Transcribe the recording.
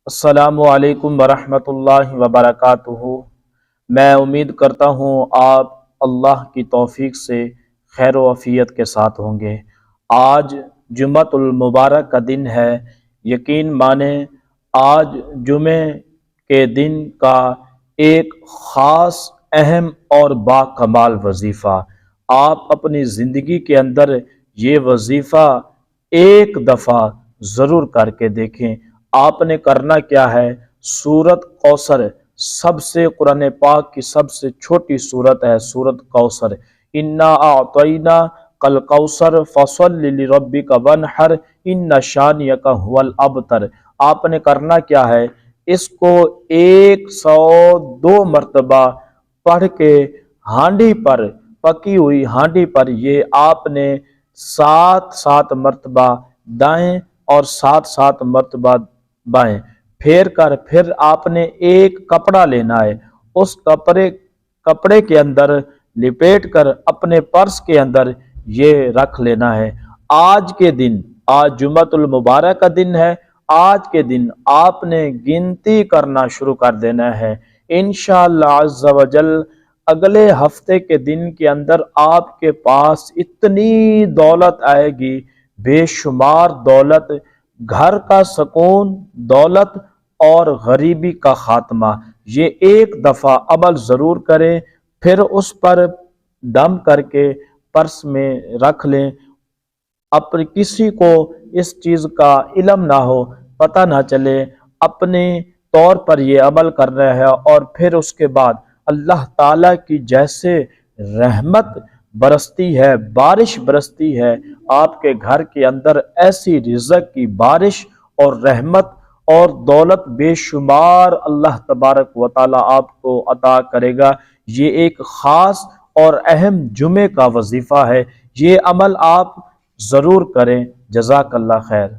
अस्सलामु अलैकुम वरहमतुल्लाहि वबरकातुहू। मैं उम्मीद करता हूँ आप अल्लाह की तौफीक से खैर व आफियत के साथ होंगे। आज जुम्मतुल मुबारक का दिन है। यकीन माने आज जुमे के दिन का एक ख़ास अहम और बाकमाल वजीफ़ा आप अपनी ज़िंदगी के अंदर ये वजीफ़ा एक दफ़ा ज़रूर करके देखें। आपने करना क्या है, सूरत कौसर सबसे कुरान पाक की सबसे छोटी सूरत है सूरत कौसर। इन्ना आतैना कल कौसर फसल्लि लिरब्बिका वनहर इन्ना शानियका हुवल अबतर। आपने करना क्या है, इसको 102 मरतबा पढ़ के हांडी पर, पकी हुई हांडी पर ये आपने 7-7 मरतबा दाएं और 7-7 मरतबा बाएं फेर कर फिर आपने एक कपड़ा लेना है। उस कपड़े के अंदर लिपेट कर अपने पर्स के अंदर ये रख लेना है। आज के दिन, आज जुम्मतुल मुबारक का दिन है, आज के दिन आपने गिनती करना शुरू कर देना है। इंशाअल्लाह अज़्ज़ा वजल अगले हफ्ते के दिन के अंदर आपके पास इतनी दौलत आएगी, बेशुमार दौलत, घर का सुकून, दौलत और गरीबी का खात्मा। ये एक दफ़ा अमल ज़रूर करें, फिर उस पर दम करके पर्स में रख लें। अपने किसी को इस चीज़ का इल्म ना हो, पता ना चले, अपने तौर पर ये अमल कर रहे हैं और फिर उसके बाद अल्लाह ताला की जैसे रहमत बरसती है, बारिश बरसती है आपके घर के अंदर, ऐसी रिज़्क़ की बारिश और रहमत और दौलत बेशुमार अल्लाह तबारक व तआला आपको अता करेगा। ये एक ख़ास और अहम जुमे का वजीफ़ा है। ये अमल आप ज़रूर करें। जज़ाकल्लाह खैर।